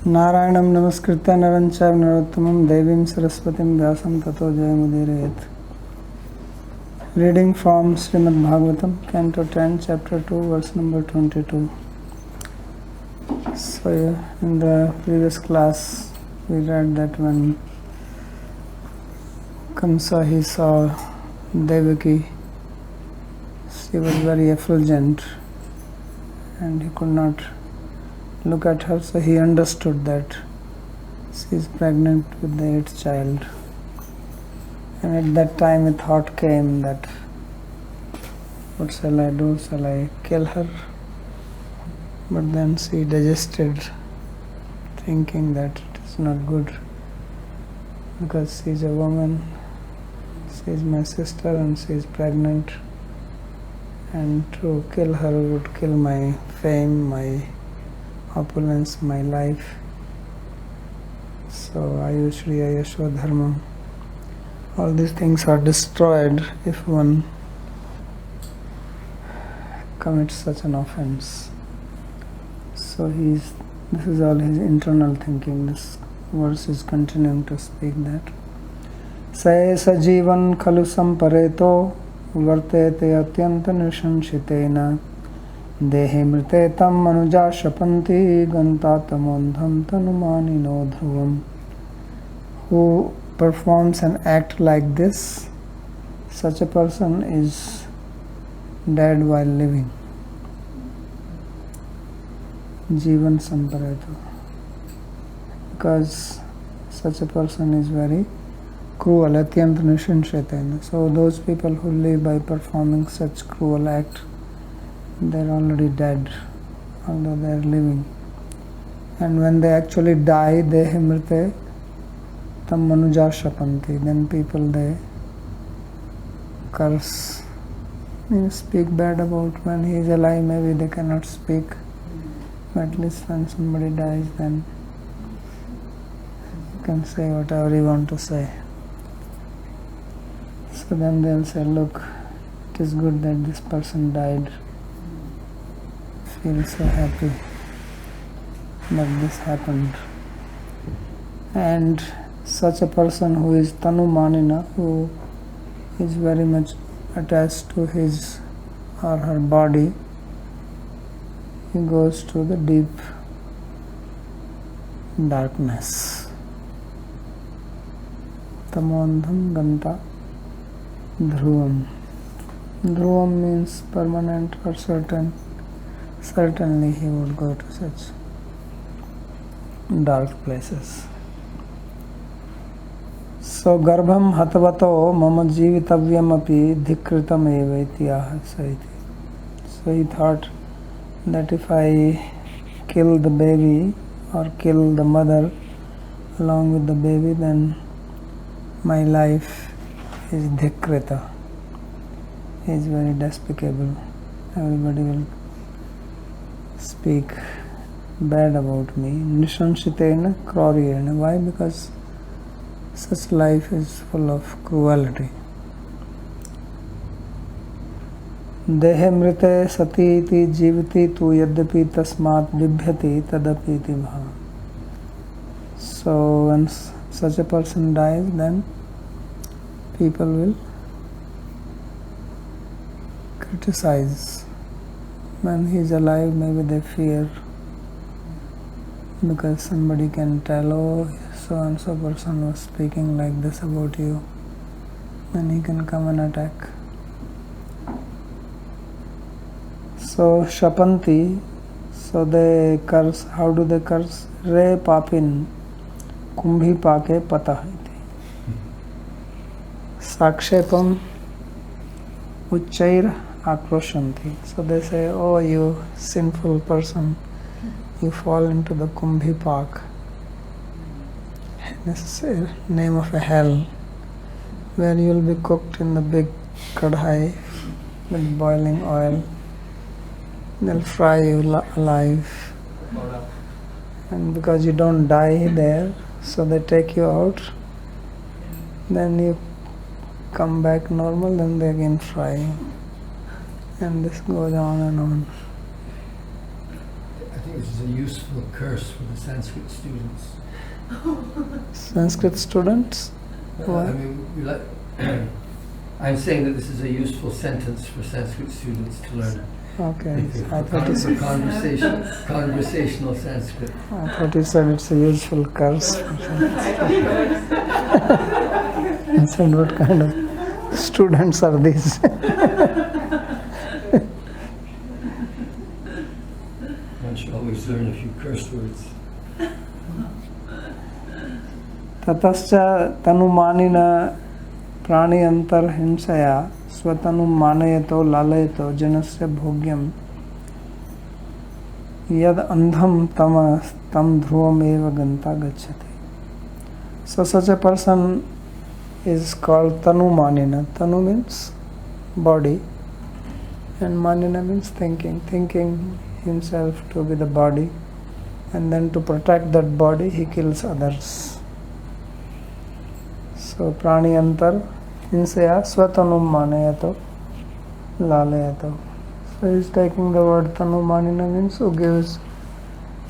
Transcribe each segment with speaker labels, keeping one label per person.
Speaker 1: नारायणं नमस्कृत्य नरं चैव नरोत्तमं देवीं सरस्वतीं व्यासं ततो जयमुदीरयेत्. Reading from Srimad Bhagavatam, Canto 10, Chapter 2, verse number 22. So, in the previous class, we read that when Kamsa he saw Devaki, she was very effulgent and he could not look at her, so he understood that she is pregnant with the 8th child. And at that time a thought came that, what shall I do? Shall I kill her? But then she digested, thinking that it is not good because she is a woman, she is my sister and she is pregnant, and to kill her would kill my fame, my opulence, my life. So Ayushriya Yashodharma, all these things are destroyed if one commits such an offense. So this is all his internal thinking. This verse is continuing to speak that Saesa jivan khalu sampareto vartete atyanta nishanshitena dehe mrite tam manuja shapanti gantatamondham tanumanino dhruvam. Who performs an act like this, such a person is dead while living. Jivan sampareto. Because such a person is very cruel, atyanta nishanshetena. So those people who live by performing such cruel act, they are already dead, although they are living. And when they actually die, dehe mrite tam manuja shapanti, then people they curse, speak bad about. When he is alive, maybe they cannot speak, but at least when somebody dies, then you can say whatever you want to say. So then they will say, look, it is good that this person died. Feel so happy that this happened. And such a person who is tanumanina, who is very much attached to his or her body, he goes to the deep darkness. Tamondham ganta dhruvam. Dhruvam means permanent or certain. Certainly he would go to such dark places. So garbham hatvato mama jivitavyam api dhikritam eva ityaha saiti. So he thought that if I kill the baby or kill the mother along with the baby, then my life is dhikrita, is very despicable. Everybody will speak bad about me. Nishanshitena krauriyena. Why? Because such life is full of cruelty. Dehe mrite sati iti jivati tu yadyapi tasmat bibhyati tadapi iti bhava. So when such a person dies, then people will criticize. When he is alive, maybe they fear, because somebody can tell, oh, so and so person was speaking like this about you, then he can come and attack. So shapanti, so they curse. How do they curse? Re papin kumbhi pake patah iti. Sakshepam uchair akroshanti. So they say, oh, you sinful person, you fall into the kumbhi pak. This is the name of a hell, where you will be cooked in the big kadhai with boiling oil. They'll fry you alive, and because you don't die there, so they take you out, then you come back normal, then they again fry you, and this goes on and on.
Speaker 2: I think this is a useful curse for the Sanskrit students.
Speaker 1: Sanskrit students? Why?
Speaker 2: I'm saying that this is a useful sentence for Sanskrit students to learn.
Speaker 1: Okay. I thought
Speaker 2: Conversational Sanskrit.
Speaker 1: I thought you said it's a useful curse. I said, what kind of students are these?
Speaker 2: One should always learn a few curse words.
Speaker 1: Tatascha tanumanina prani antar hinsaya स्वतनु मानयतो लालयतो जनस्य भोग्यम यद अंधम तम ध्रुवमेव गंता गच्छति. So such a person is called tanu manina. Tanu means body and manina means thinking himself to be the body, and then to protect that body he kills others. So prani antar hinsaya swatanum manayato lalayato. So he is taking the word tanu manina means who gives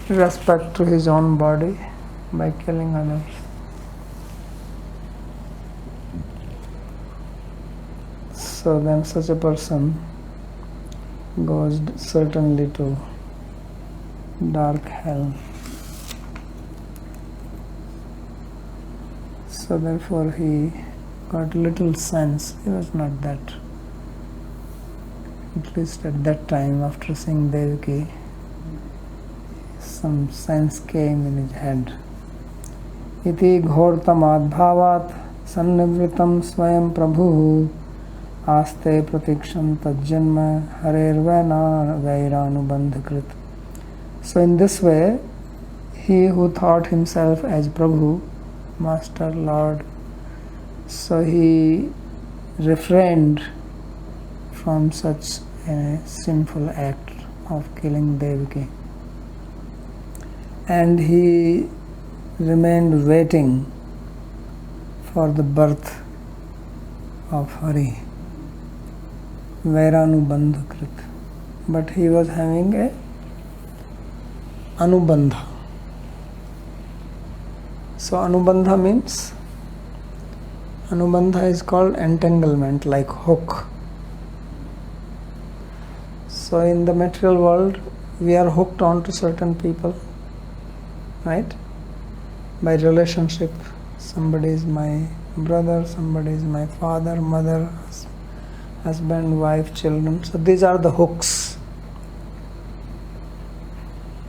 Speaker 1: respect to his own body by killing others. So then such a person goes certainly to dark hell. So therefore he got little sense. He was not that, at least at that time, after seeing Devaki, some sense came in his head. Iti ghortamad bhavat sannivritam swayam prabhu aste pratiksham tajjanma harervena vairanubandhakrit. So in this way, he who thought himself as Prabhu, Master, Lord, so he refrained from such a sinful act of killing Devaki, and he remained waiting for the birth of Hari, Vairanubandhakrit. But he was having a anubandha. So anubandha means, anubandha is called entanglement, like hook. So in the material world, we are hooked on to certain people, right? By relationship. Somebody is my brother, somebody is my father, mother, husband, wife, children. So these are the hooks,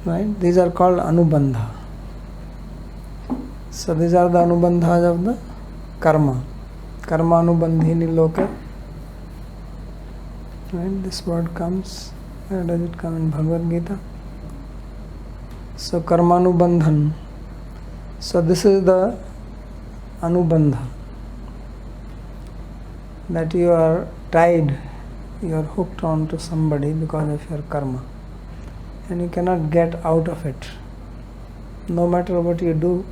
Speaker 1: right? These are called anubandha. So these are the anubandhas of the karma. Karma anubandhini loka. Right? This word comes, where does it come in Bhagavad Gita? So karma anubandhan. So this is the anubandha, that you are tied, you are hooked on to somebody because of your karma, and you cannot get out of it, no matter what you do,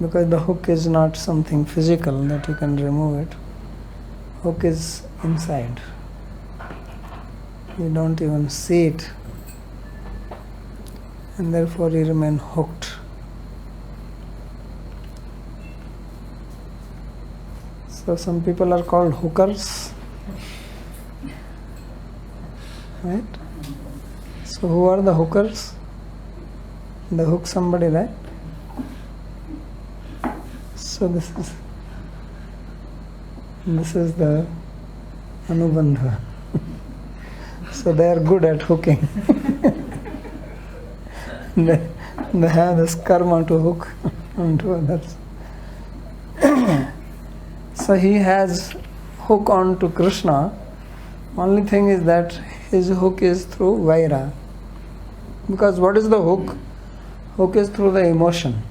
Speaker 1: because the hook is not something physical that you can remove it. Hook is inside. You don't even see it, and therefore you remain hooked. So some people are called hookers, right? So who are the hookers? They hook somebody, right? So this is the anubandha. So they are good at hooking. they have this karma to hook onto others. So he has hook on to Krishna. Only thing is that his hook is through vaira. Because what is the hook? Hook is through the emotion.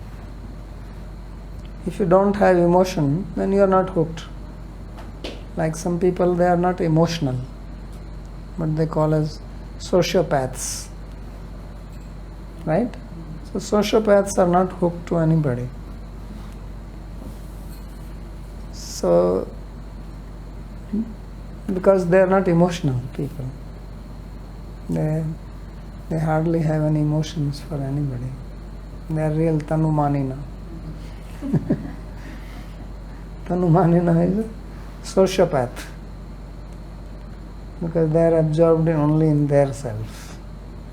Speaker 1: If you don't have emotion, then you are not hooked. Like some people, they are not emotional, but they call as sociopaths. Right? So sociopaths are not hooked to anybody. So, because they are not emotional people. They They hardly have any emotions for anybody. They are real tanumanina. Tanumanina is a sociopath because they are absorbed only in their self.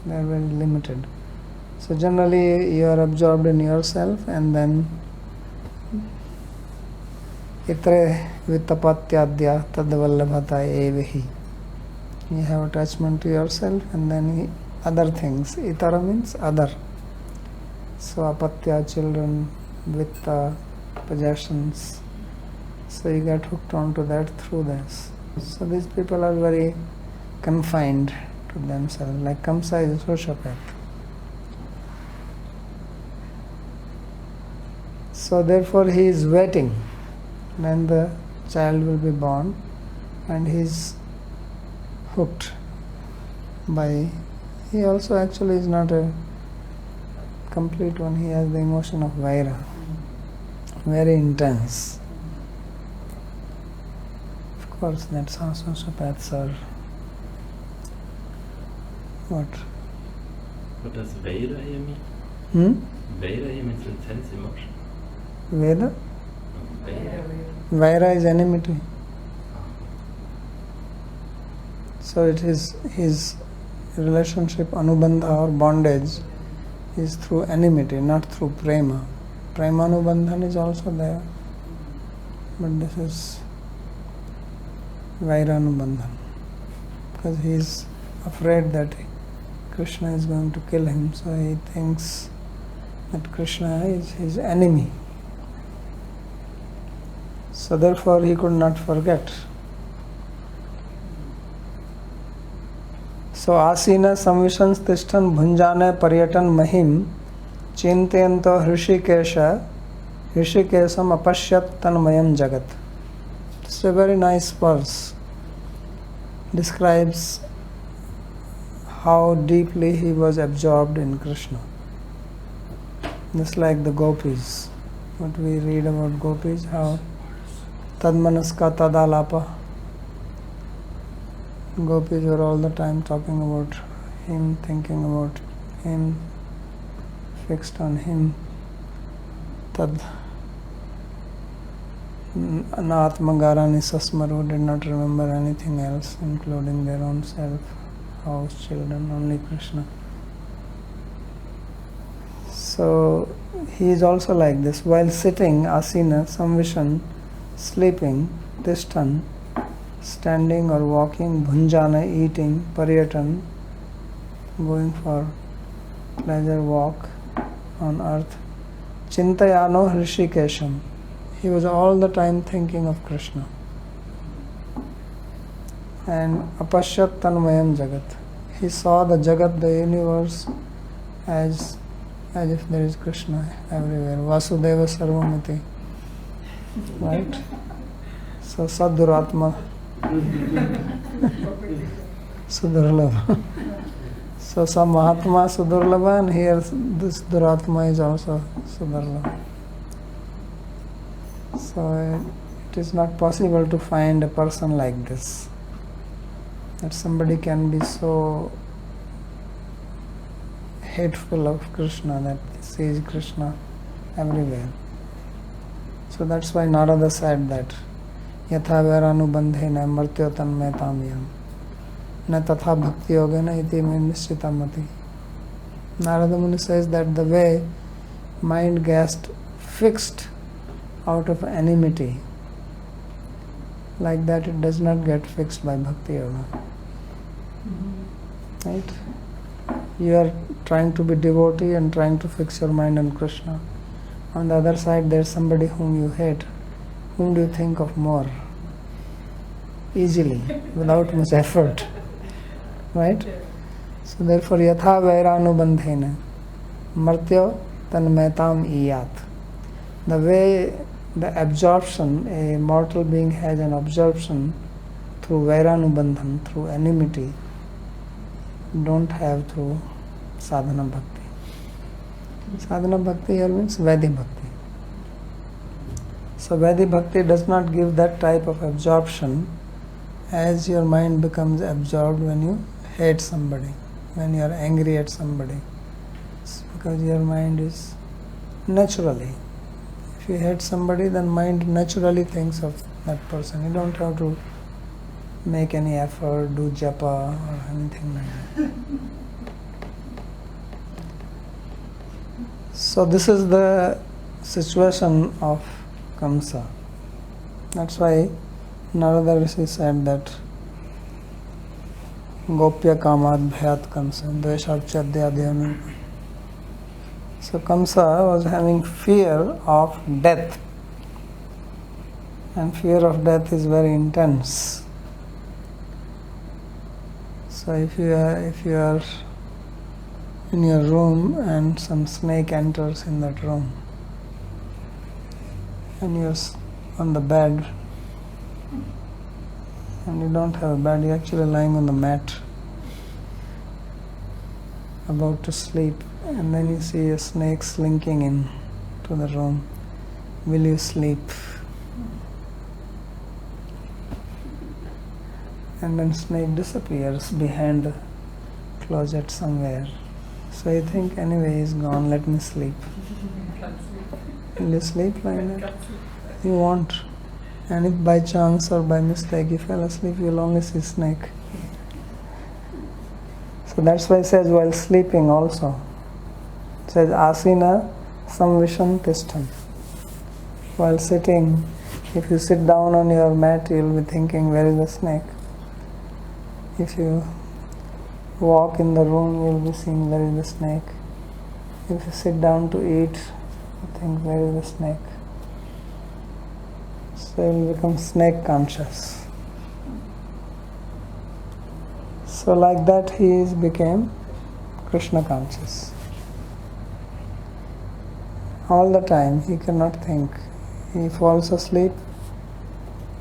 Speaker 1: They are very limited. So generally you are absorbed in yourself, and then itre vittapatyadya tadvallabhata evahi. You have attachment to yourself, and then other things. Itara means other. So apatya, children, vitta, possessions. So you get hooked onto that through this. So these people are very confined to themselves. Like Kamsa is a sociopath. So therefore he is waiting when the child will be born, and he is hooked by. He also actually is not a complete one. He has the emotion of vaira, very intense. Of course, that's how sociopaths are. What?
Speaker 3: What does Vaira here mean? Vaira here means intense emotion.
Speaker 1: Veda?
Speaker 3: Vaira.
Speaker 1: Vaira is enmity. So it is his relationship, anubandha or bondage, is through enmity, not through prema. Prema anubandhan is also there, but this is vaira anubandhan, because he is afraid that Krishna is going to kill him, so he thinks that Krishna is his enemy. So therefore he could not forget. So asina samvishans tishtan bhunjane paryatan mahim chintayanto hrishikesam apashyat tanmayam jagat. It's a very nice verse. Describes how deeply he was absorbed in Krishna. Just like the gopis. What we read about gopis, how tadmanaska tadalapa. Gopis were all the time talking about him, thinking about him, fixed on him. Tad Anatmagarani Sasmaru did not remember anything else, including their own self, house, children, only Krishna. So he is also like this. While sitting, asina, samvishan, sleeping, tishtan, standing or walking, bhunjana, eating, paryatan, going for pleasure walk on earth, chintayano hrishikesham. He was all the time thinking of Krishna. And apashyat tanmayam jagat. He saw the jagat, the universe, as if there is Krishna everywhere. Vasudeva sarvamiti. Right? So saduratma. Sudurlabha. So some Mahatma Sudurlabha, and here this Duratma is also Sudurlabha. So it is not possible to find a person like this. That somebody can be so hateful of Krishna that he sees Krishna everywhere. So that's why Narada said that Yatha Vairānubandhena martyo tanmetamyam na tatha bhakti yogena iti me nishchitamati. Narada Muni says that the way mind gets fixed out of enmity, like that it does not get fixed by bhakti yoga. Right? You are trying to be devotee and trying to fix your mind on Krishna. On the other side there is somebody whom you hate. Whom do you think of more? Easily, without much effort. Right? So therefore, yatha vairānubandhena martyo tanmetam iyat. The way the absorption, a mortal being has an absorption through vairānubandhan, through enmity, don't have through sadhana bhakti. Sadhana bhakti here means Vaidhi bhakti. So Vaidhi bhakti does not give that type of absorption as your mind becomes absorbed when you hate somebody when you are angry at somebody. It's because your mind is naturally. If you hate somebody, then mind naturally thinks of that person. You don't have to make any effort, do japa or anything like that. So this is the situation of Kamsa. That's why Narada Rishi said that Gopya Kamad Bhayat Kamsa Dvesharchadyadhyanu. So Kamsa was having fear of death, and fear of death is very intense. So if you are in your room and some snake enters in that room, and you're on the bed, and you don't have a bed, you're actually lying on the mat about to sleep, and then you see a snake slinking in to the room. Will you sleep? And then snake disappears behind the closet somewhere. So you think, anyway, he's gone, let me sleep. Will you sleep like that? You won't. And if by chance or by mistake you fell asleep, you'll only see snake. So that's why it says while sleeping also. It says asina samvisham tishtam. While sitting, if you sit down on your mat, you'll be thinking, where is the snake? If you walk in the room, you'll be seeing, where is the snake? If you sit down to eat, you think, where is the snake? So you'll become snake conscious. So like that he became Krishna conscious. All the time he cannot think. He falls asleep,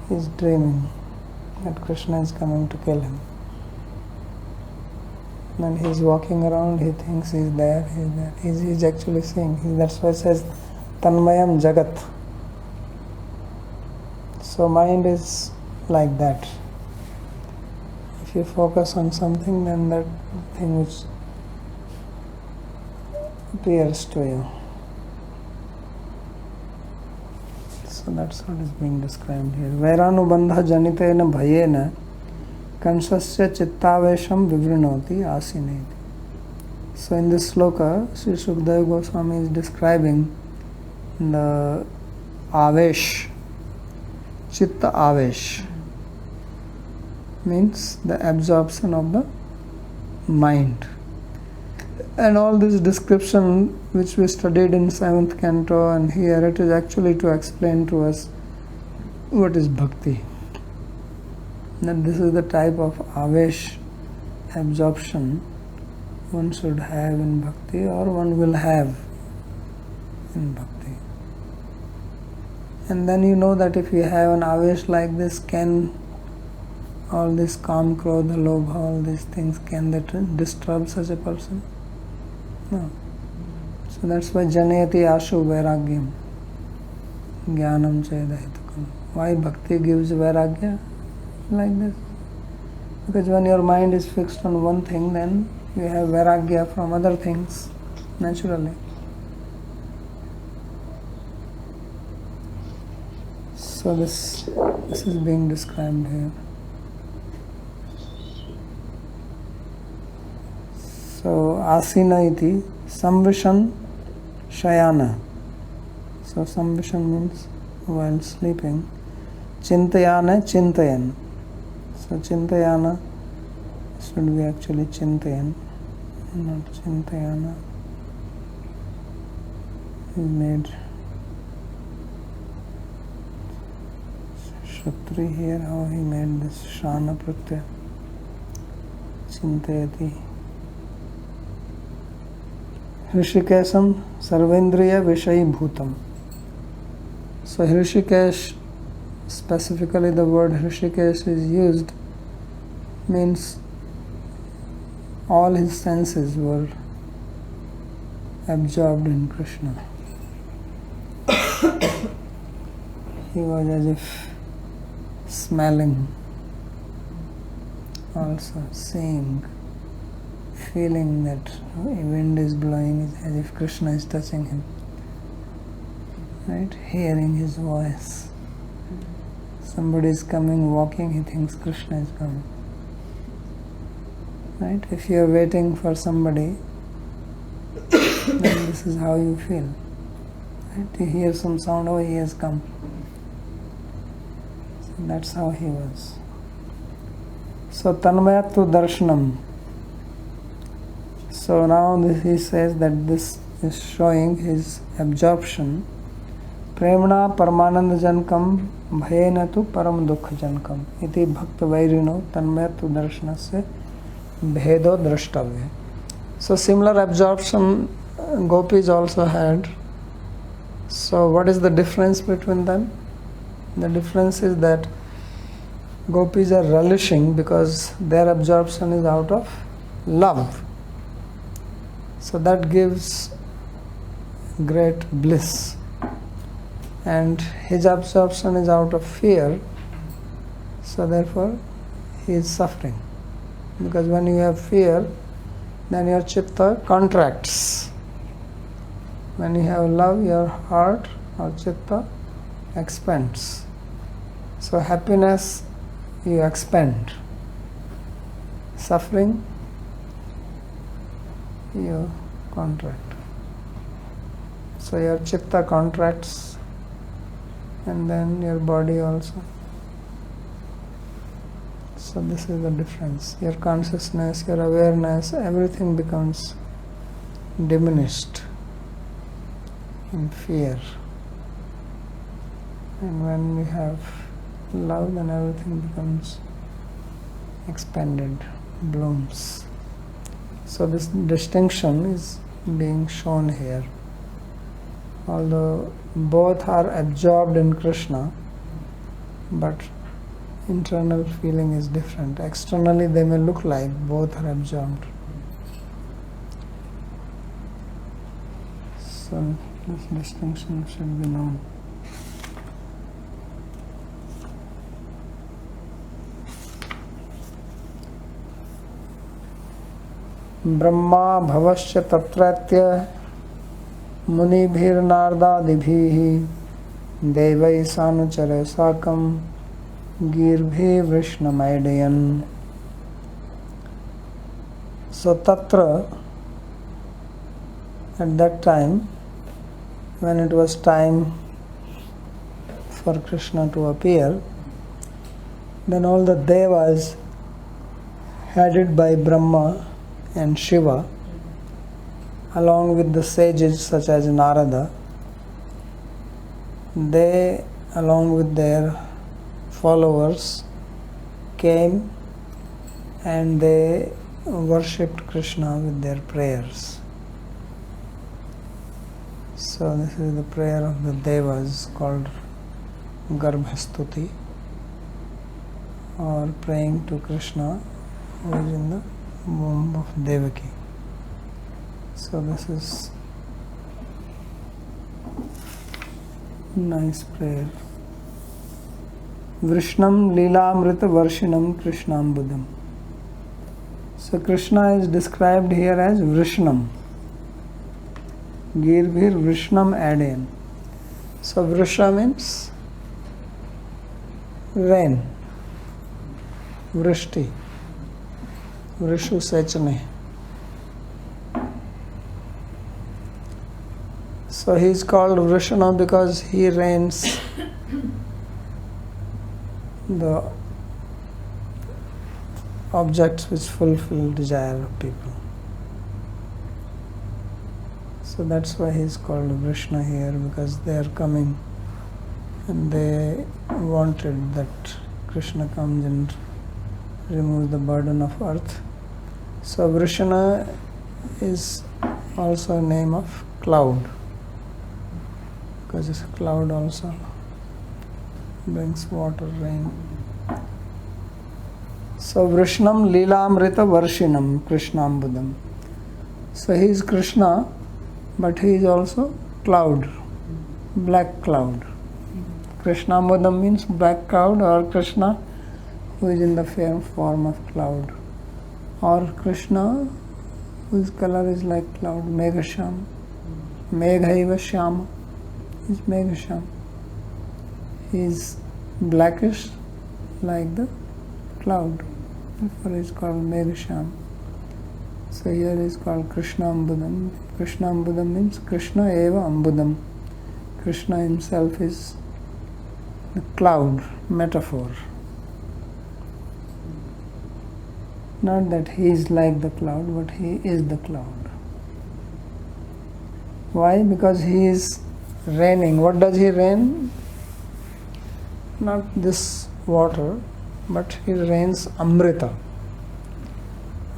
Speaker 1: he is dreaming that Krishna is coming to kill him. When he is walking around, he thinks he is there, he is there. He is actually seeing. That's why it says Tanmayam Jagat. So mind is like that. If you focus on something, then that thing which appears to you. So that's what is being described here. Vairānubandha janitena bhayena kansasya chittavesham vivrinoti asineti. So in this sloka, Sri Sukadeva Goswami is describing the avesh, chitta avesh, means the absorption of the mind. And all this description which we studied in 7th canto and here, it is actually to explain to us what is bhakti. That this is the type of avesh, absorption, one should have in bhakti or one will have in bhakti. And then you know that if you have an avesh like this, can all this kam, krodha, lobha, all these things, can that disturb such a person? No. So that's why janayati ashu vairagyam jnanam chedahitakam. Why bhakti gives vairagya like this? Because when your mind is fixed on one thing, then you have vairagya from other things naturally. So this is being described here. So asina iti samvishan shayana. So samvishan means while sleeping. Chintayana chintayan. So chintayana should be actually chintayan, not chintayana. He made Shatri here, how he made this shana pratyaya. Chintayati. Hrishikesham sarvendriya vishayi bhutam. So Hrishikesh, specifically the word Hrishikesh is used, means all his senses were absorbed in Krishna. He was as if smelling, also seeing, feeling that wind is blowing as if Krishna is touching him. Right? Hearing his voice. Somebody is coming, walking, he thinks Krishna is coming. Right? If you are waiting for somebody, then this is how you feel. Right? You hear some sound, oh, he has come. So that's how he was. So tanmayatva darshanam. So now he says that this is showing his absorption. Premna paramananda janakam bhayena tu param dukha janakam iti bhakta vairino tanmayatva darshanasya bhedo drashtavya. So similar absorption gopis also had. So what is the difference between them? The difference is that gopis are relishing because their absorption is out of love. So that gives great bliss. And his absorption is out of fear, so therefore he is suffering. Because when you have fear, then your chitta contracts. When you have love, your heart or chitta expands. So happiness, you expand. Suffering, you contract. So your chitta contracts, and then your body also. So this is the difference. Your consciousness, your awareness, everything becomes diminished in fear. And when we have love, then everything becomes expanded, blooms. So this distinction is being shown here. Although both are absorbed in Krishna, but internal feeling is different. Externally they may look like both are absorbed. So this distinction should be known. Brahma bhavasya tatratya मुनिभिर्नारदादिभिः देवैः सानुचरैः साकं गीर्भिः वृष्णमैडयन्. So tatra, at that time, when it was time for Krishna to appear, then all the devas headed by Brahma and Shiva, along with the sages such as Narada, they, along with their followers, came and they worshipped Krishna with their prayers. So this is the prayer of the Devas called Garbhastuti, or praying to Krishna who is in the womb of Devaki. So this is nice prayer. Vrishnam Leelamrita Varshinam Krishnam Buddham. So Krishna is described here as Vrishnam. Girbhir Vrishnam Adayan. So Vrisha means rain. Vrishti. Vrishu Sechane. So he is called Vrishana because he rains the objects which fulfill desire of people. So that's why he is called Vrishna here, because they are coming and they wanted that Krishna comes and removes the burden of earth. So Vrishana is also a name of cloud, because this cloud also brings water, rain. So Vrishnam Leelamrita Varshinam Krishnam Buddham. So he is Krishna, but he is also cloud, black cloud. Krishnam Buddham means black cloud, or Krishna who is in the form of cloud, or Krishna whose color is like cloud. Meghasham. Meghaiva Shyama is Meghasham. He is blackish like the cloud. Therefore he is called Meghasham. So here is called Krishna Ambudam. Krishna Ambudam means Krishna Eva Ambudam. Krishna himself is the cloud metaphor. Not that he is like the cloud, but he is the cloud. Why? Because he is raining. What does he rain? Not this water, but he rains Amrita.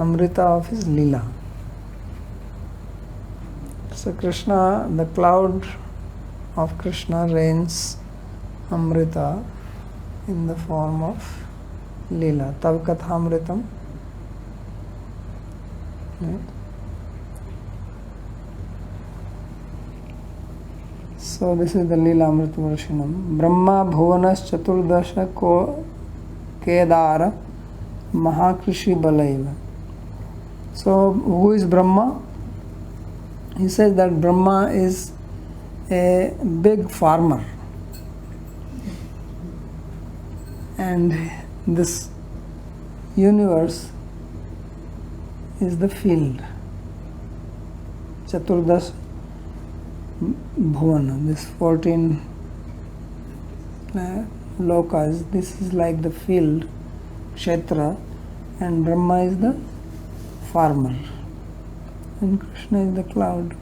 Speaker 1: Amrita of his Leela. So Krishna, the cloud of Krishna rains Amrita in the form of Leela. Tav Kathamritam. Right? So this is the Leela Amrita Varshinam. Brahma Bhuvanas Chaturdasha Ko Kedara Mahakrishi Balaiva. So who is Brahma? He says that Brahma is a big farmer. And this universe is the field. Chaturdas Bhuvana, this 14 lokas, this is like the field, Kshetra, and Brahma is the farmer, and Krishna is the cloud.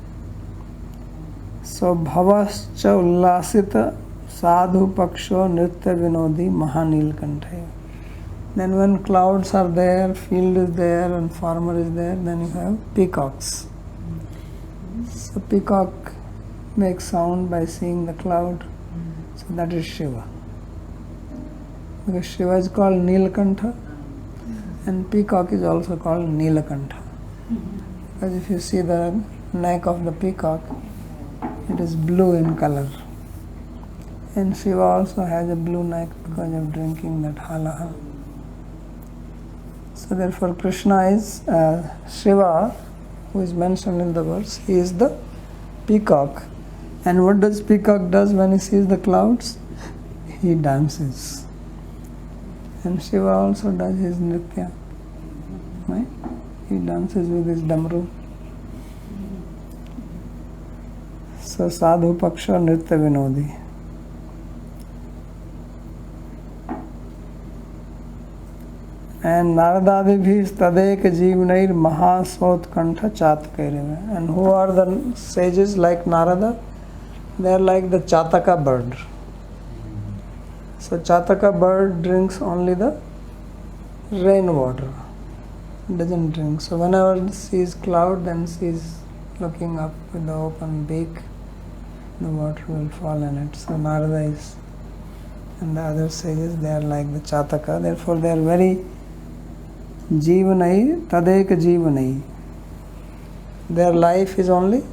Speaker 1: So Bhavascha Ullasita Sadhu Paksho Nritya Vinodi Mahanilkantaya. Then when clouds are there, field is there and farmer is there, then you have peacocks. So peacock makes sound by seeing the cloud. So that is Shiva. Because Shiva is called Nilkantha and peacock is also called Nilakantha. Because if you see the neck of the peacock, it is blue in color. And Shiva also has a blue neck because of drinking that halaha. So therefore Krishna is Shiva, who is mentioned in the verse. He is the peacock. And what does peacock does when he sees the clouds? He dances. And Shiva also does his nritya. Right? He dances with his damru. So sadhu paksha nritya vinodi. And Naradadibhi Tadek Jeevnair Mahasautkantha Chatakairev. And who are the sages like Narada? They are like the Chataka bird. So Chataka bird drinks only the rainwater. Doesn't drink. So whenever it sees cloud, then sees looking up with the open beak, the water will fall in it. So Narada is, and the other sages, they are like the Chataka. Therefore they are very Jeevanai, Tadeka Jeevanai. Their life is only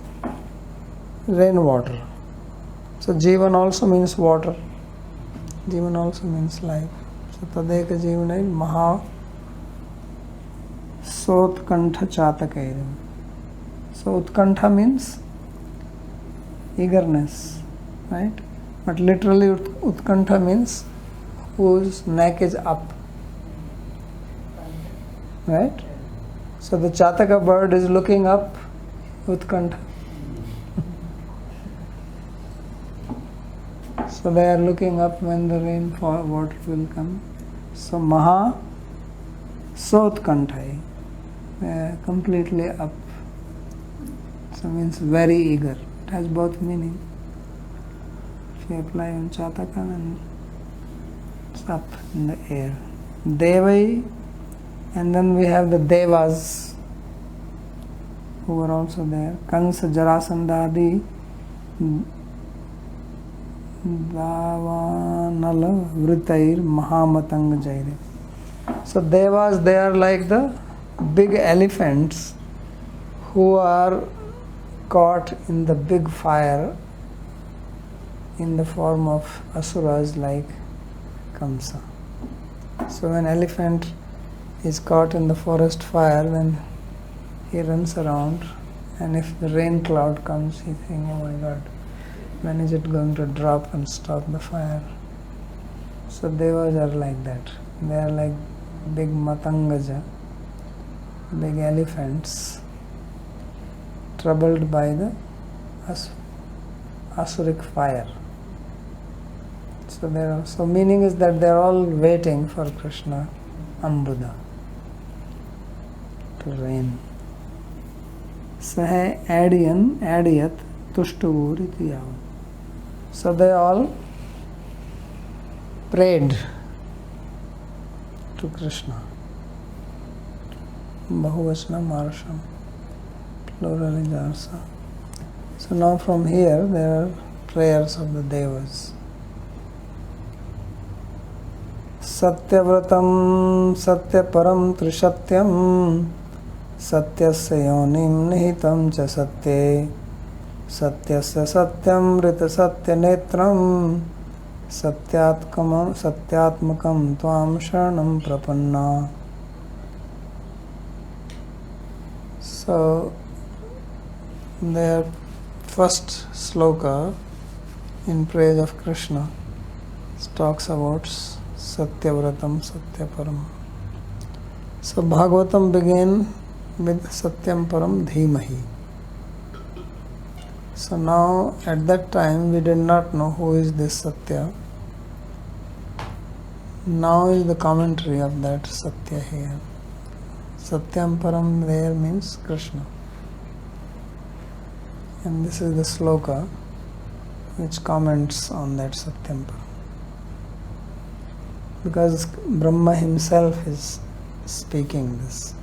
Speaker 1: rainwater. So Jeevan also means water. Jeevan also means life. So Tadeka Jeevanai Maha Sotkantha Chatakairam. So Utkantha means eagerness, right? But literally Utkantha means whose neck is up. Right? So the Chataka bird is looking up, Utkantha. So they are looking up when the rainfall water will come. So Maha Sotkantha, completely up. So means very eager. It has both meaning. If you apply on Chataka, then it's up in the air. Devai. And then we have the Devas who were also there. Kansa Jarasandadi Davanala Vritair Mahamatanga Jaire. So Devas, they are like the big elephants who are caught in the big fire in the form of asuras like Kamsa. So when elephant is caught in the forest fire, then he runs around, and if the rain cloud comes, he thinks, oh my God, when is it going to drop and stop the fire? So devas are like that. They are like big matangaja, big elephants, troubled by the asuric fire. So meaning is that they are all waiting for Krishna Ambuda to rain. Sahe adiyan adiyat tushtuvoriti yavam. So they all prayed to Krishna. Bahuvachana Marsham. Plural is Arsa. So now from here there are prayers of the Devas. Satyavratam Satyaparam Trishatyam Satyasya yonim nihitam cha satye Satyasya satyam rita satya netram Satyatmakam tvam sharanam prapanna. So their first sloka in praise of Krishna talks about Satyavratam Satyaparam. So Bhagavatam began with Satyam Param Dhimahi. So now at that time we did not know who is this Satya. Now is the commentary of that Satya here. Satyam Param there means Krishna. And this is the sloka which comments on that Satyam Param. Because Brahma himself is speaking this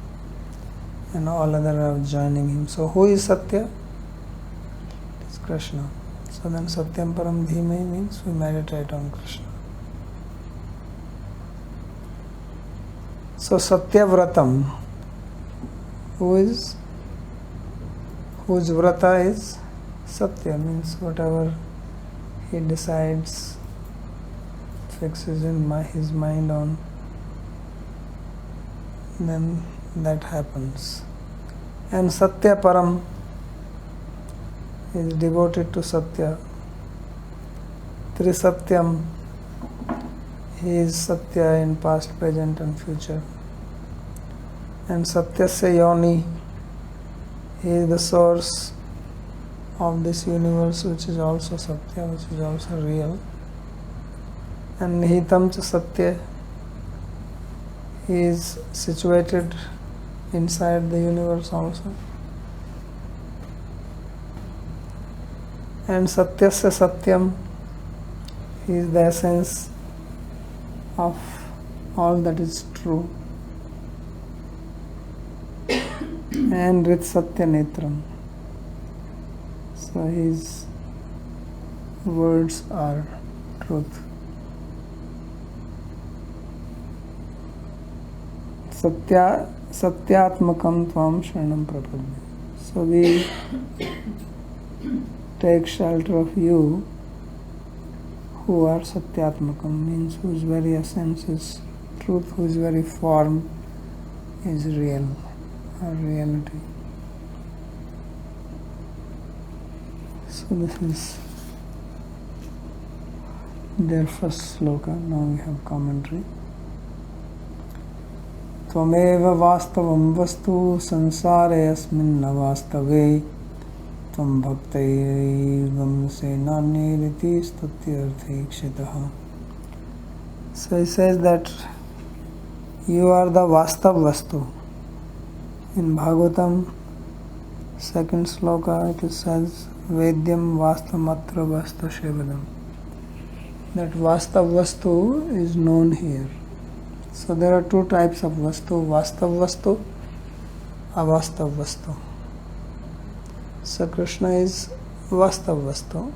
Speaker 1: and all other are joining him. So who is Satya? It is Krishna. So then Satyam Param Dhimai means we meditate on Krishna. So Satyavratam, whose vrata is Satya, means whatever he decides, fixes in his mind on, then that happens. And Satya Param is devoted to Satya. Trisatyam, he is Satya in past, present and future. And Satyasya Yoni, he is the source of this universe which is also Satya, which is also real. And Nihitam cha Satya, he is situated inside the universe also. And Satyasya Satyam, he is the essence of all that is true. And Rit Satya Netram, so his words are truth. Satyatmakam tvam sharanam prapadde. So we take shelter of you who are Satyatmakam, means whose very essence is truth, whose very form is real, or reality. So this is their first sloka. Now we have commentary. Tvameva vastavam vastu sansare asmin na vastave tvam bhaktai gamse nani riti statyarthi kshitaha. So he says that you are the vastav vastu. In Bhagavatam, second sloka, it says Vedyam vastamatra vastu shevadam. That vastav vastu is known here. So there are two types of vastu, vastav vastu, avastav vastu. So Krishna is vastav vastu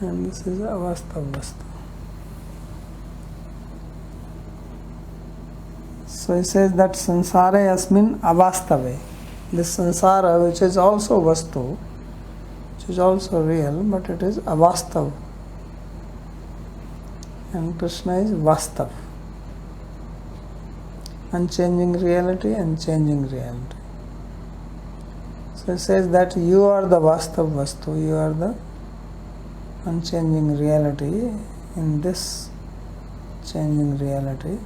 Speaker 1: and this is avastav vastu. So he says that sansare asmin avastave. This sansara, which is also vastu, which is also real, but it is avastav. And Krishna is vastav. unchanging reality and changing reality. So it says that you are the Vastav Vastu, you are the unchanging reality in this changing reality,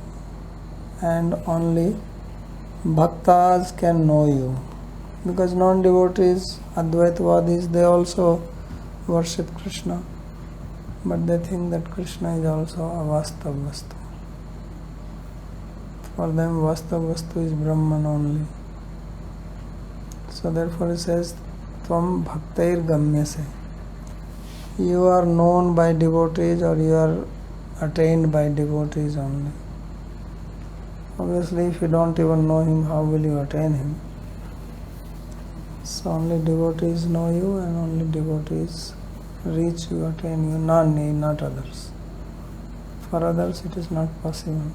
Speaker 1: and only bhaktas can know you. Because non-devotees, Advaitavadis, they also worship Krishna, but they think that Krishna is also a Vastav Vastu. For them, Vastav Vastu is Brahman only. So therefore it says, Tvam Bhaktair Gamyase. You are known by devotees, or you are attained by devotees only. Obviously, if you don't even know him, how will you attain him? So only devotees know you, and only devotees reach you, attain you, not others. For others it is not possible.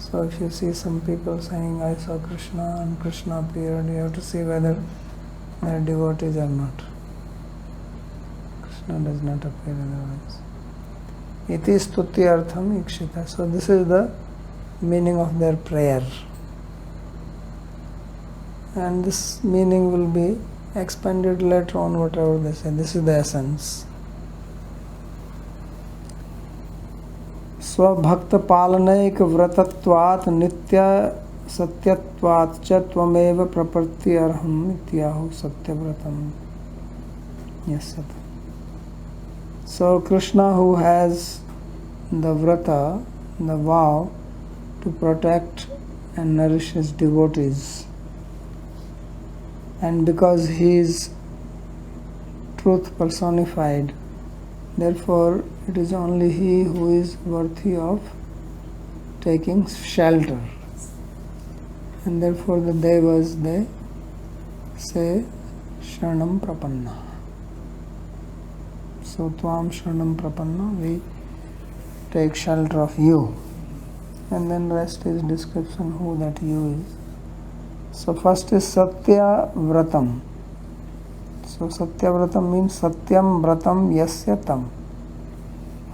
Speaker 1: So if you see some people saying, I saw Krishna and Krishna appeared, you have to see whether they are devotees or not. Krishna does not appear otherwise. Iti stutyartham ikshita. So this is the meaning of their prayer. And this meaning will be expanded later on, whatever they say. This is the essence. Swabhakta palanaik vratatvat nitya satyatvat cha tvameva praparti arham ityahu satyavratam yasyat. So Krishna, who has the vrata, the vow to protect and nourish his devotees, and because he is truth personified, therefore it is only he who is worthy of taking shelter. And therefore the devas, they say Sharanam Prapanna. So Tvam Sharanam Prapanna, we take shelter of you. And then rest is description who that you is. So first is Satya Vratam. So Satya Vratam means Satyam Vratam Yasya Tam.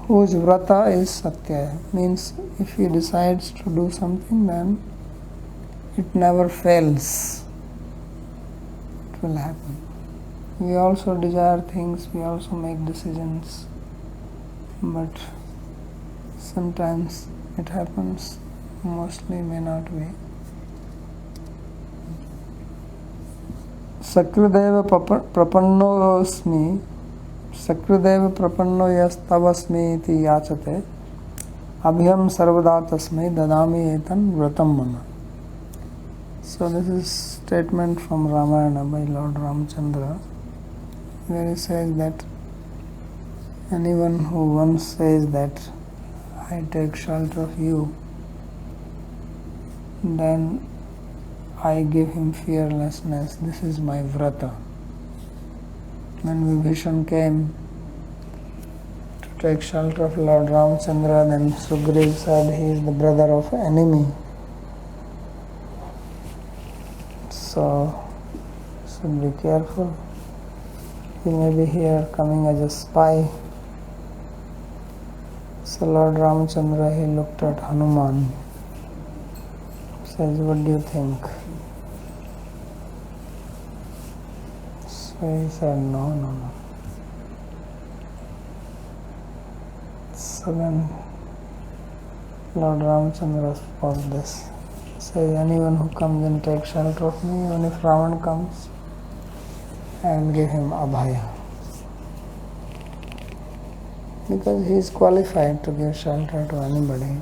Speaker 1: Whose Vrata is Satya. Means if he decides to do something, then it never fails. It will happen. We also desire things, we also make decisions, but sometimes it happens, mostly may not be. Sakrideva prapannosmi, Sakrideva prapanno yastavasmi iti yachate, abhyam sarvada tasmai dadami etan vratam mama. So this is statement from Ramayana by Lord Ramchandra, where he says that anyone who once says that I take shelter of you, then I give him fearlessness. This is my vrata. When Vibhishan came to take shelter of Lord Ramchandra, then Sugriv said he is the brother of enemy. So should be careful. He may be here coming as a spy. So Lord Ramchandra, he looked at Hanuman, says, what do you think? So he said, no. So then Lord Ramchandra spoke this. Says, anyone who comes and takes shelter of me, even if Ravan comes, I will give him abhaya. Because he is qualified to give shelter to anybody.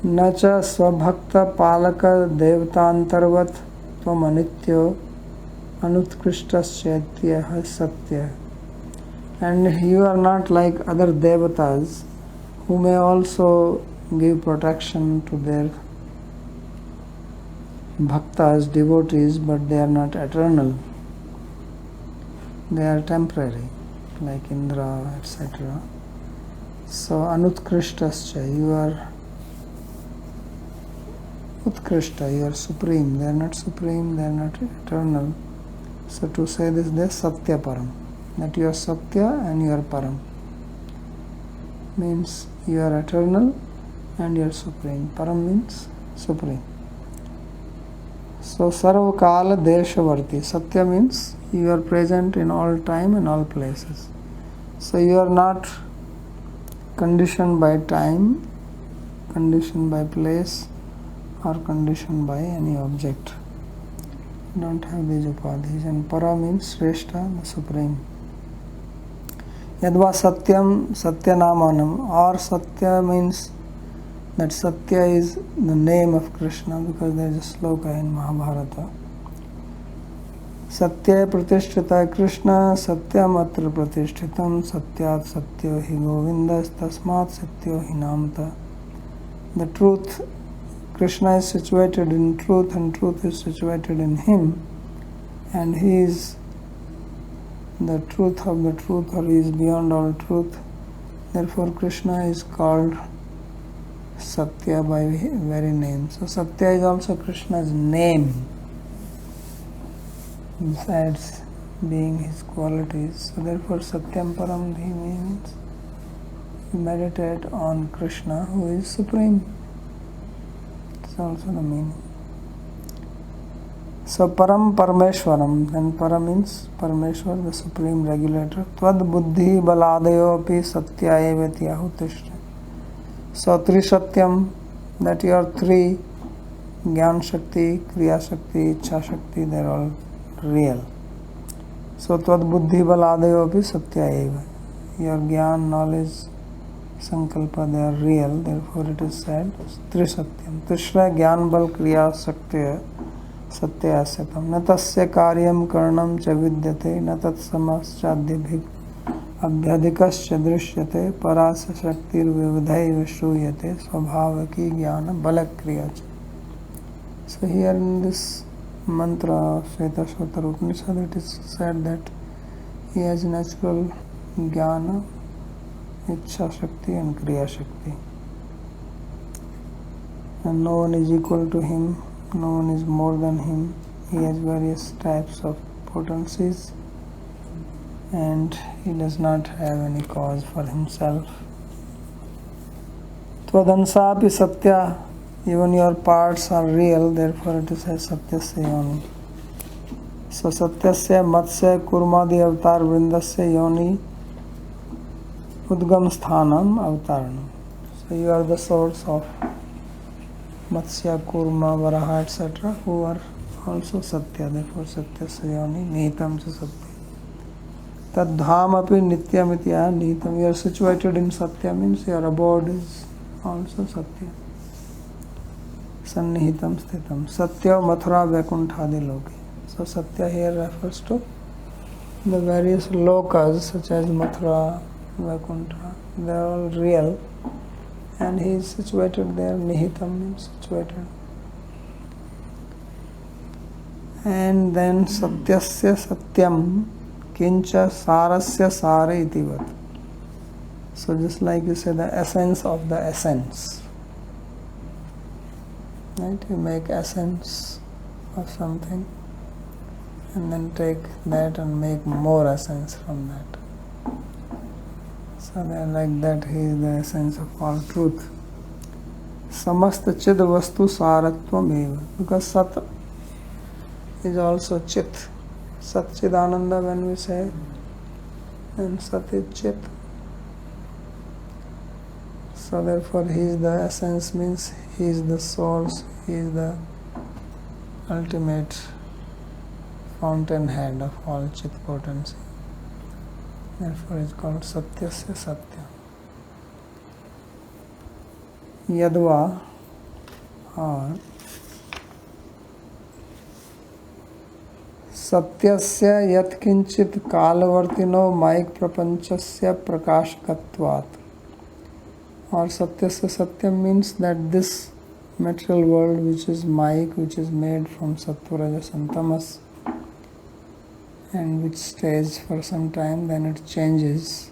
Speaker 1: Nacha svabhakta palaka devtantarvat tvam anityo anutkristasya satya. And you are not like other devatas who may also give protection to their bhaktas, devotees, but they are not eternal. They are temporary, like Indra, etc. So anutkristasya, you are utkrishta, you are supreme. They are not supreme, they are not eternal. So to say this, they are satya param. That you are satya and you are param. Means You are eternal and you are supreme. Param means supreme. So Sarva Kala Deshavarti. Satya means you are present in all time and all places. So you are not conditioned by time, conditioned by place, or conditioned by any object. You don't have these upadhis. And Para means Shrestha, the supreme. Yadva Satyam Satyanamanam, or Satya means that Satya is the name of Krishna, because there is a sloka in Mahabharata. Satya pratishtita Krishna, Satyam atra pratishtitam, Satyat Satyo hi Govindas, Tasmat Satyo hi Namta. The truth, Krishna is situated in truth and truth is situated in him, and he is the truth of the truth, or he is beyond all truth. Therefore Krishna is called Satya by very name. So Satya is also Krishna's name, besides being his qualities. So therefore Satyam Param Dhimi means you meditate on Krishna who is supreme. It's also the meaning. So Param Parameshwaram, then Para means Parameshwar, the supreme regulator. Tvad buddhi baladayo api satya evati ahutishta. So Trisatyam, that you are three, Gyan Shakti, Kriya Shakti, Ichha Shakti, they are all real. So Tvad buddhi baladayo api satya eva. Your Gyan, knowledge, Sankalpa, they are real. Therefore it is said Trisatyam. Trishra Gyan Bal Kriya Shakti Satya Asyatam. Na tasya karyam karnam cha vidyate, na tat samaschadhyabhik abhyadikasya drishyate, parasa shaktir vividhaiva shruyate, swabhavaki jnana balakriya. So here in this mantra of Shvetashvatara Upanishad, it is said that he has natural jnana, Ichha Shakti and Kriya Shakti. And no one is equal to him, no one is more than him. He has various types of potencies and he does not have any cause for himself. Tvadansapi Satya, even your parts are real, therefore it is as Satyasya Yoni. So Satyasya Matsya Kurmadi Avatar Vrindasya Yoni Udgam Sthanam Avataranam. So you are the source of Matsya, Kurma, Varaha, etc., who are also Satya, therefore Satyasya Yoni Nihitam cha Satya. Tadham api Nityamitya Nihitam. You are situated in Satya means your abode is also Satya. Sannihitam Sthitam. Satya Mathura Vaikuntha Loki. So Satya here refers to the various lokas such as Mathura, Vaikuntha. They are all real and he is situated there. Nihitam means situated. And then Satyasya Satyam Kincha Sarasya Sara itivat. So just like you say, the essence of the essence. Right? You make essence of something and then take that and make more essence from that. So they are like that, he is the essence of all truth. Samasta Chid Vastu Saratvam eva. Because Sat is also Chit. Sat Chidananda when we say, and Sat is Chit. So therefore he is the essence, means he is the source, he is the ultimate fountainhead of all Chit potency. Therefore it is called Satyasya Satya. Yadva, or Satyasya yat kinchit kalavartino maik prapanchasya prakashakatvat. Or Satyasya Satyam means that this material world which is Maik, which is made from Sattva, Rajas and Tamas, and which stays for some time, then it changes.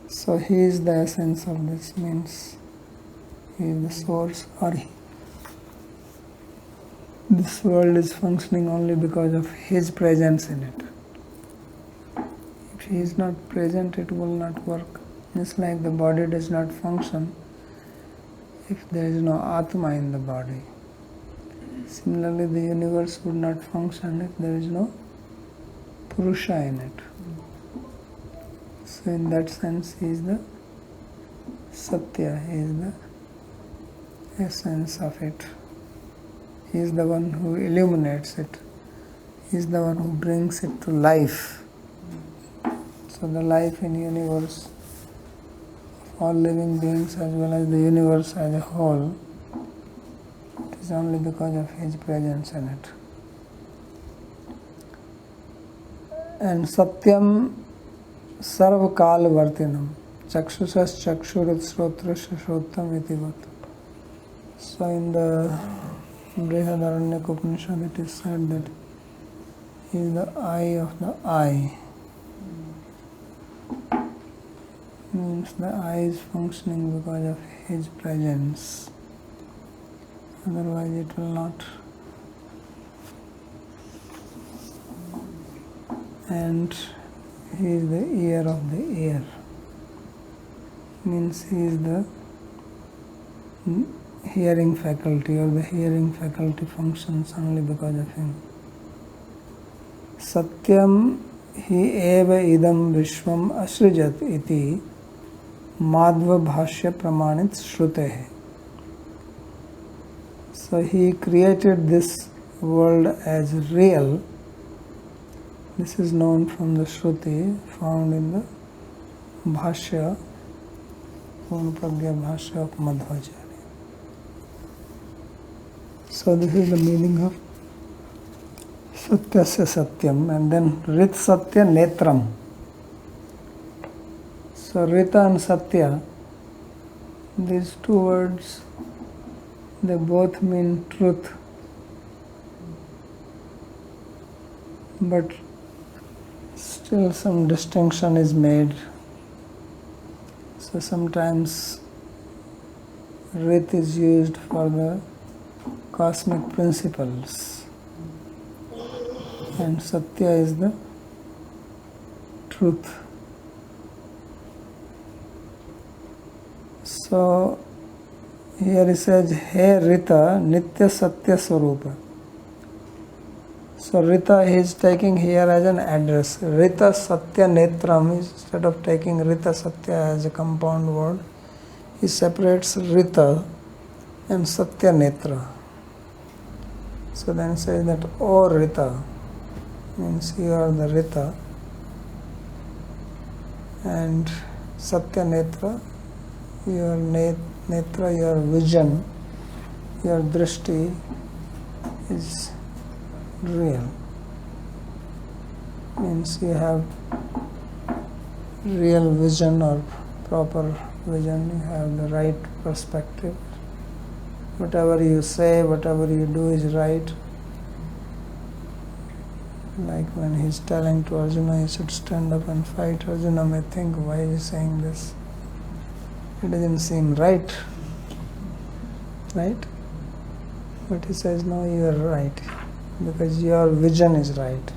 Speaker 1: So he is the essence of this, means he is the source, or this world is functioning only because of his presence in it. If he is not present, it will not work. Just like the body does not function if there is no Atma in the body. Similarly, the universe would not function if there is no Purusha in it. So in that sense, he is the Satya, he is the essence of it. He is the one who illuminates it. He is the one who brings it to life. So the life in universe, all living beings as well as the universe as a whole, it is only because of his presence in it. And Satyam Sarvakal Vartinam Chakshusas Chakshurat Srotrasya Shrottam Itivat. So in the Brihadaranyaka Upanishad it is said that he is the eye of the eye. Means the eye is functioning because of his presence. Otherwise it will not. And he is the ear of the ear. Means he is the hearing faculty, or the hearing faculty functions only because of him. Satyam hi eva idam vishvam asrijat iti madhva bhashya pramanit shruteh. So he created this world as real. This is known from the Shruti found in the Bhashya, Purnapragya Bhashya of Madhvacharya. So this is the meaning of Satyasya Satyam, and then Rit Satya Netram. So Rita and Satya, these two words, they both mean truth. But still some distinction is made. So sometimes Rit is used for the cosmic principles and Satya is the truth. So here he says, He Rita Nitya Satya Swarupa. So Rita he is taking here as an address. Rita Satya Netram, instead of taking Rita Satya as a compound word, he separates Rita and Satya Netra. So then says that, O Rita, means you are the Rita, and Satya Netra, your Netra, your vision, your drishti is real. Means you have real vision or proper vision, you have the right perspective. Whatever you say, whatever you do is right. Like when he's telling to Arjuna, he should stand up and fight, Arjuna may think, why is he saying this? It doesn't seem right. Right? But he says, no, you are right, because your vision is right.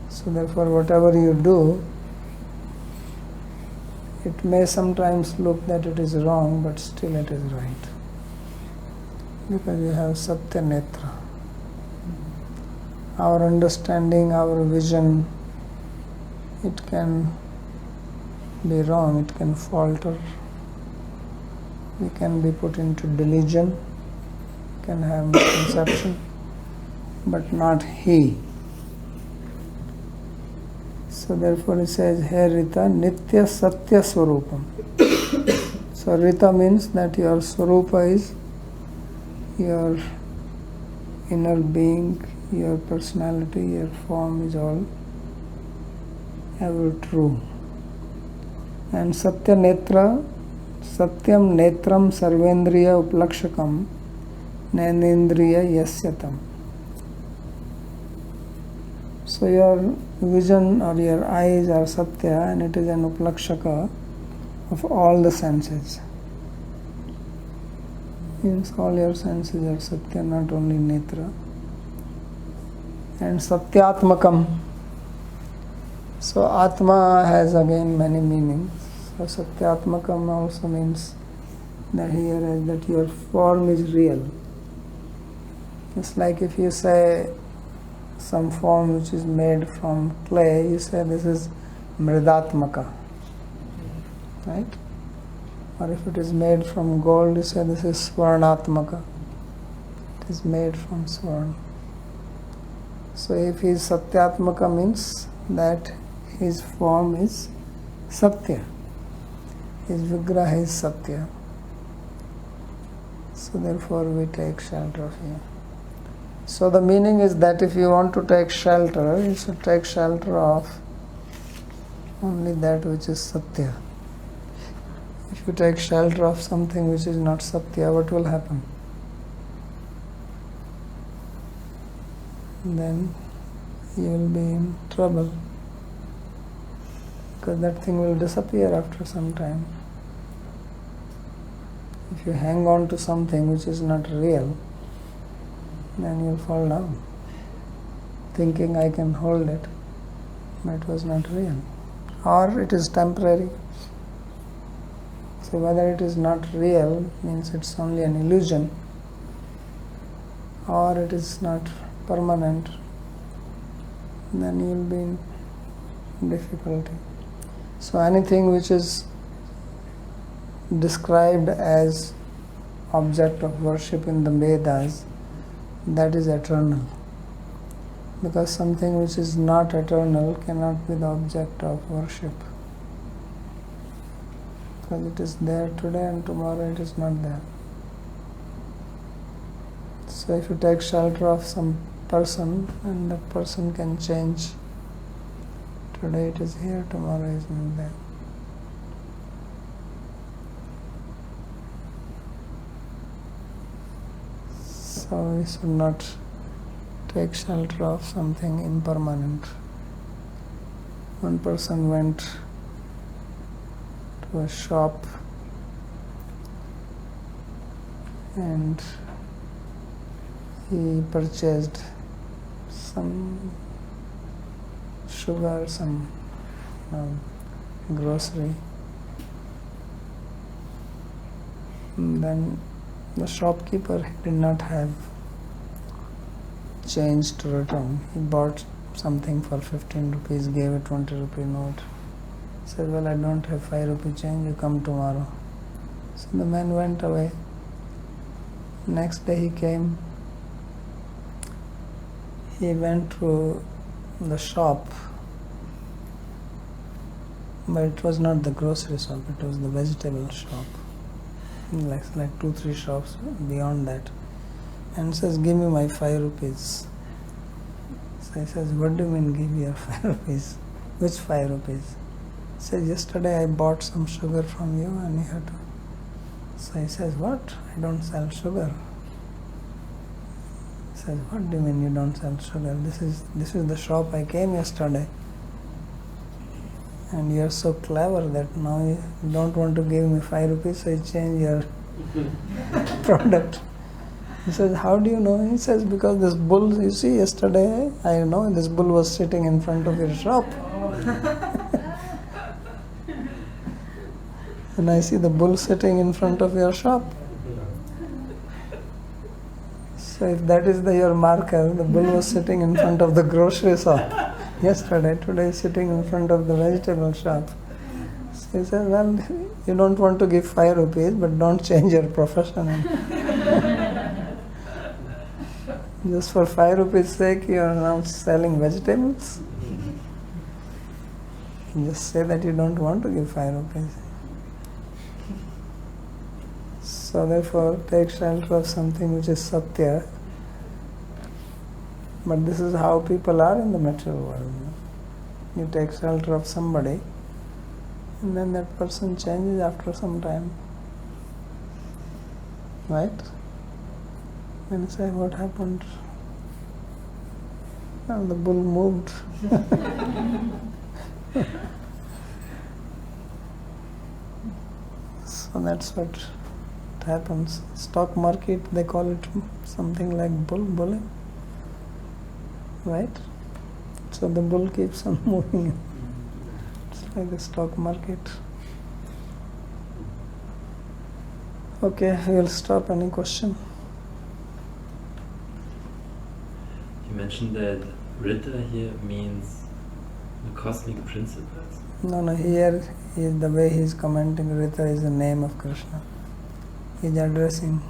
Speaker 1: So therefore, whatever you do, it may sometimes look that it is wrong, but still it is right. Because you have Satya Netra. Our understanding, our vision, it can be wrong, it can falter. We can be put into delusion, can have misconception, but not he. So therefore he says, Hey Rita, Nitya Satya Swarupam. So Rita means that your Swarupa is your inner being, your personality, your form is all ever true. And Satya Netra, Satyam Netram Sarvendriya Uplakshakam Nanendriya Yasyatam. So your vision or your eyes are Satya, and it is an Uplakshaka of all the senses. Means all your senses are Satya, not only Netra. And Satyatmakam. So Atma has again many meanings. So Satyatmakam also means that here is that your form is real. It's like if you say some form which is made from clay, you say this is Mridatmaka, right? Or if it is made from gold, you say this is Swarnatmaka. It is made from Swarn. So if he is Satyatmaka means that his form is Satya. His Vigraha is Satya. So therefore we take shelter of him. So the meaning is that if you want to take shelter, you should take shelter of only that which is Satya. If you take shelter of something which is not Satya, what will happen? Then you will be in trouble, because that thing will disappear after some time. If you hang on to something which is not real, then you'll fall down, thinking I can hold it, but it was not real. Or it is temporary. So whether it is not real means it's only an illusion, or it is not permanent, then you will be in difficulty. So anything which is described as object of worship in the Vedas, that is eternal. Because something which is not eternal cannot be the object of worship. Because it is there today and tomorrow it is not there. So if you take shelter of some person, and that person can change. Today it is here, tomorrow it is not there. So we should not take shelter of something impermanent. One person went to a shop and he purchased some sugar, some grocery. And then the shopkeeper did not have change to return. He bought something for 15 rupees, gave a 20 rupee note. Said, well, I don't have 5 rupee change, you come tomorrow. So the man went away. Next day he came. He went to the shop, but it was not the grocery shop, it was the vegetable shop. Like 2-3 shops beyond that. And says, give me my 5 rupees. So he says, what do you mean give your 5 rupees? Which 5 rupees? He says, yesterday I bought some sugar from you and you had to. So he says, what? I don't sell sugar. He says, what do you mean you don't sell sugar? This is the shop I came yesterday. And you are so clever that now you don't want to give me 5 rupees, so you change your product. He says, how do you know? He says, because this bull, you see, yesterday, I know this bull was sitting in front of your shop. And I see the bull sitting in front of your shop. So if that is your marker, the bull was sitting in front of the grocery shop yesterday, today is sitting in front of the vegetable shop. So he says, well, you don't want to give 5 rupees, but don't change your profession. Just for 5 rupees sake, you are now selling vegetables? Just say that you don't want to give 5 rupees. So therefore, take shelter of something which is Satya. But this is how people are in the material world. You take shelter of somebody, and then that person changes after some time. Right? And you say, what happened? Well, the bull moved. So that's what happens. Stock market, they call it something like bulling. Right? So the bull keeps on moving. It's like the stock market. Okay, we'll stop. Any question?
Speaker 3: You mentioned that Rita here means the cosmic principles.
Speaker 1: No, here the way he's commenting, Rita is the name of Krishna. They're addressing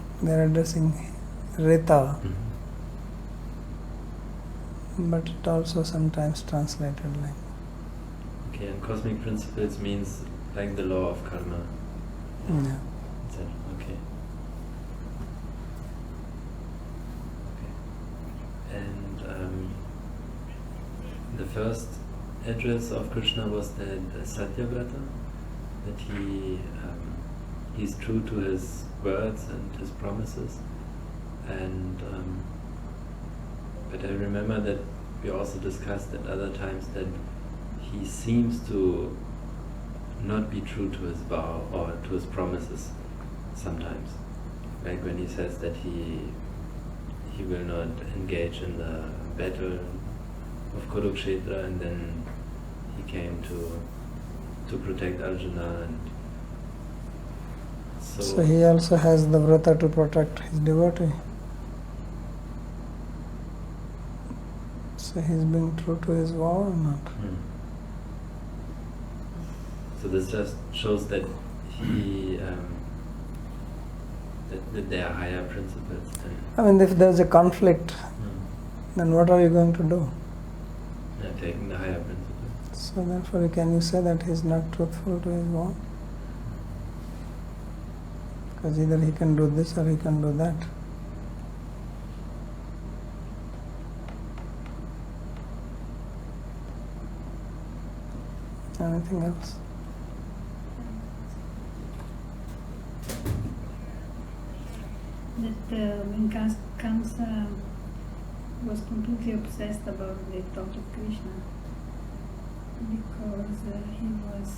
Speaker 1: Rita, but it also sometimes translated like.
Speaker 3: Okay, and cosmic principles means like the law of karma.
Speaker 1: Yeah.
Speaker 3: Okay. And the first address of Krishna was that Satyavrata, that he's true to his words and his promises, and but I remember that we also discussed at other times that he seems to not be true to his vow or to his promises sometimes, like when he says that he will not engage in the battle of Kurukshetra, and then he came to protect Arjuna, and
Speaker 1: so he also has the vrata to protect his devotee. So he's being true to his vow or not?
Speaker 3: So this just shows that he that there are higher principles.
Speaker 1: I mean, if there's a conflict, then what are you going to do?
Speaker 3: Taking the higher principles.
Speaker 1: So therefore, can you say that he's not truthful to his vow? Because either he can do this or he can do that. Anything else?
Speaker 4: That when Kamsa was completely obsessed about the thought of Krishna, because he was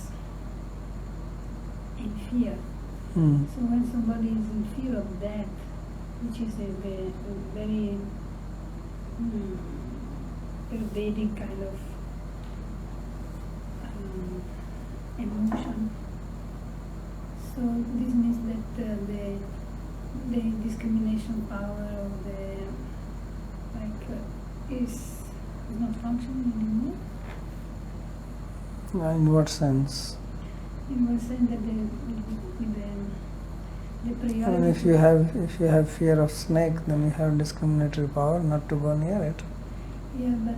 Speaker 4: in fear. So when somebody is in fear of death, which is a very pervading kind of emotion, so this means that the discrimination power of the is not functioning anymore.
Speaker 1: In what sense?
Speaker 4: In what sense that the priority.
Speaker 1: I mean, if you have fear of snake, then you have discriminatory power not to go near it.
Speaker 4: Yeah, but.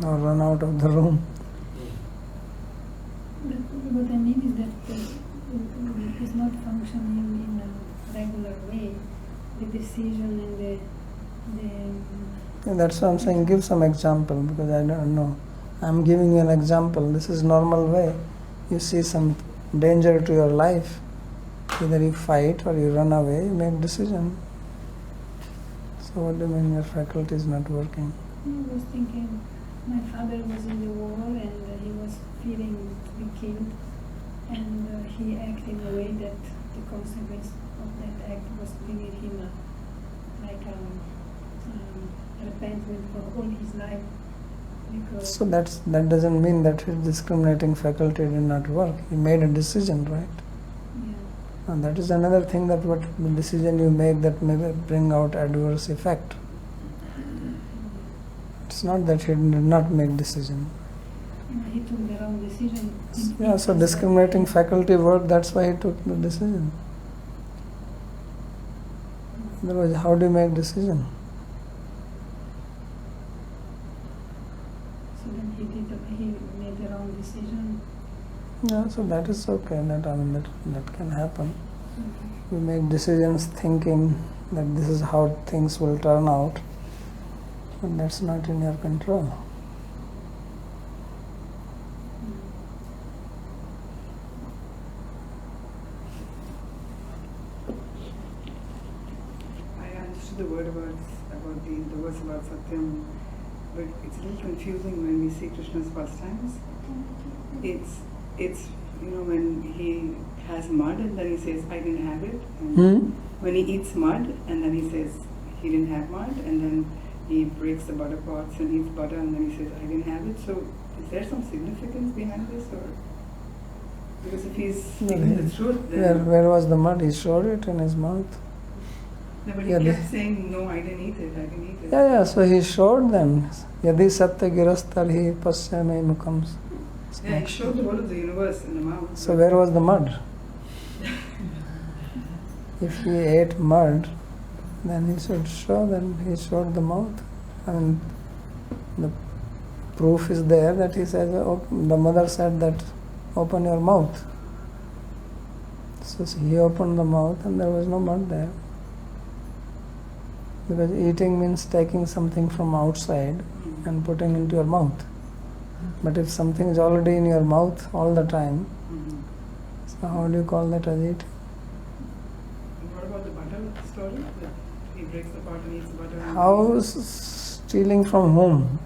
Speaker 1: Or run out of the room.
Speaker 4: But what I mean is that it's not functioning in a regular way. The decision and the
Speaker 1: And that's why I'm saying give some example, because I don't know. I'm giving you an example. This is normal way. You see some danger to your life, either you fight or you run away, you make decision. So what do you mean your faculty is not working?
Speaker 4: I was thinking my father was in the war and he was fearing to be killed, and he acted in a way that the consequence of that act was bringing him repentance for all his life.
Speaker 1: So that doesn't mean that his discriminating faculty did not work. He made a decision, right?
Speaker 4: Yeah.
Speaker 1: And that is another thing, that what the decision you make that may bring out adverse effect. It's not that he did not make decision.
Speaker 4: He took the wrong decision.
Speaker 1: Yeah, so discriminating faculty worked, that's why he took the decision. Otherwise, how do you make decision?
Speaker 4: So then he made the wrong decision.
Speaker 1: Yeah, so that is okay. That can happen. We make decisions thinking that this is how things will turn out, but that's not in your control.
Speaker 5: I understood the word about the words about Satyam, but it's a little confusing when we see Krishna's pastimes. It's when he has mud and then he says, I didn't have it. And when he eats mud and then he says, he didn't have mud. And then he breaks the butter pots and eats butter and then he says, I didn't have it. So is there some significance behind this? Or Because if he's speaking the truth,
Speaker 1: Where,
Speaker 5: then...
Speaker 1: where was the mud? He showed it in his mouth.
Speaker 5: No, but he
Speaker 1: Yeah,
Speaker 5: kept saying, no, I didn't eat it, I didn't eat it.
Speaker 1: Yeah, so he showed them. Yadi satya girastarhi pasyame mukam.
Speaker 5: Yeah, he showed the whole of the universe in the mouth.
Speaker 1: So where was the mud? If he ate mud, then he should show, then he showed the mouth. I mean, the proof is there that he says, the mother said that, open your mouth. So he opened the mouth and there was no mud there. Because eating means taking something from outside and putting into your mouth. But if something is already in your mouth all the time, so how do you call that as eating?
Speaker 5: And what about the butter story? That he breaks the pot and eats the butter. And
Speaker 1: How stealing from whom?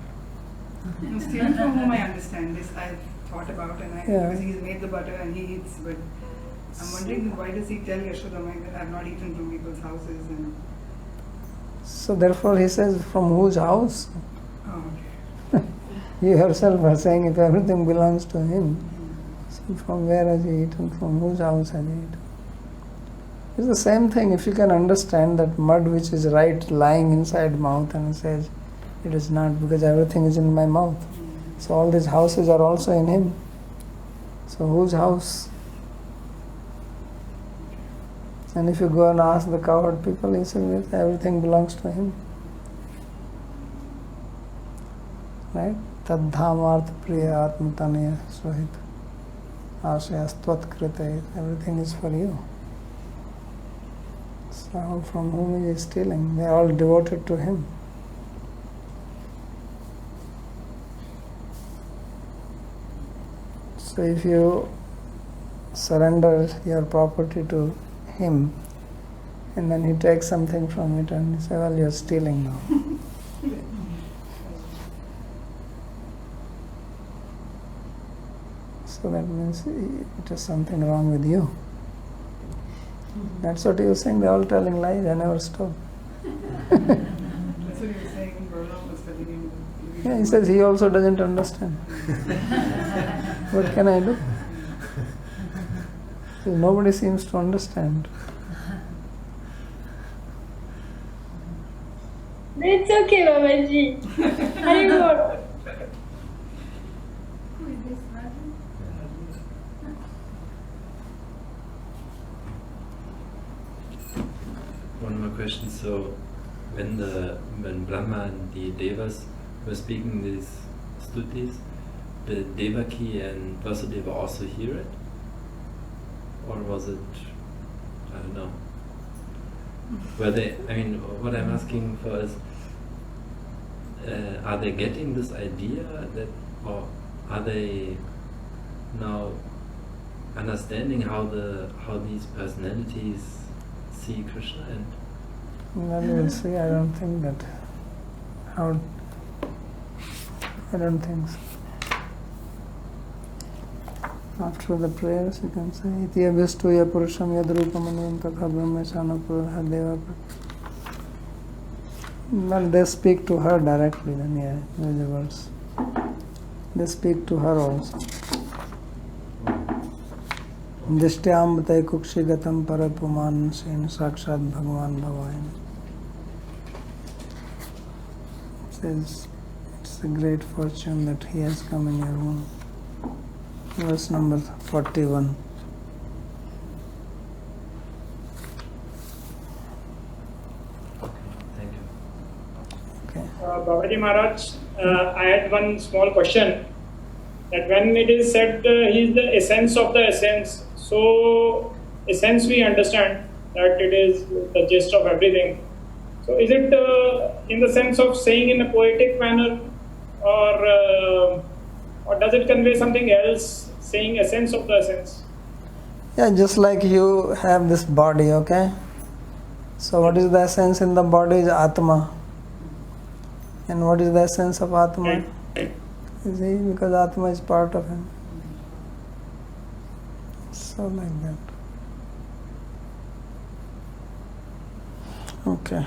Speaker 5: No, stealing from whom I understand. This I've thought about, and
Speaker 1: Yeah.
Speaker 5: because he's made the butter and he eats, but I'm wondering why does he tell Yashodamai that I've not eaten from people's houses and...
Speaker 1: So therefore he says, from whose house?
Speaker 5: Oh, okay.
Speaker 1: You yourself are saying if everything belongs to him, so from where has he eaten? From whose house has he eaten? It's the same thing. If you can understand that mud which is right lying inside mouth, and he says it is not because everything is in my mouth. So all these houses are also in him. So whose house? And if you go and ask the cowherd people, he says everything belongs to him. Right? Tadhamarth priya atmatanya swahit ashayastvat krite. Everything is for you. So from whom is he stealing? They are all devoted to him. So if you surrender your property to him, and then he takes something from it and you say, well, you're stealing now. So that means it is something wrong with you. That's what he was saying. They're all telling lies. I never stop.
Speaker 5: That's what he was saying. Brahma was telling him.
Speaker 1: Yeah, he says he also doesn't understand. What can I do? Nobody seems to understand.
Speaker 6: It's okay, Babaji. Haribol.
Speaker 4: Who is this man?
Speaker 3: One more question. So, when Brahma and the Devas were speaking these stutis, did Devaki and Vasudeva also hear it? Or was it, I don't know. Were they, I mean, what I'm asking for is, are they getting this idea that, or are they now understanding how these personalities see Krishna? And
Speaker 1: Well, we'll see. I don't think that. I don't think so. After the prayers, you can say, Iti abhistuya purusham yadrupam tatha brahmachana purha deva. Well, they speak to her directly, then yeah, there is a verse. They speak to her also. Dishtyam bhatai kukshi gatam parapuman sen sakshat bhagwan bhavayana. It says, it's a great fortune that he has come in your womb. Verse number 41.
Speaker 3: thank you.
Speaker 1: Okay.
Speaker 7: Babaji Maharaj, I had one small question. That when it is said he is the essence of the essence, so essence we understand that it is the gist of everything. So is it in the sense of saying in a poetic manner, or does it convey something else, saying essence of the essence?
Speaker 1: Yeah, just like you have this body, okay? So what is the essence in the body is Atma. And what is the essence of Atma? You see, because Atma is part of him. So like that. Okay.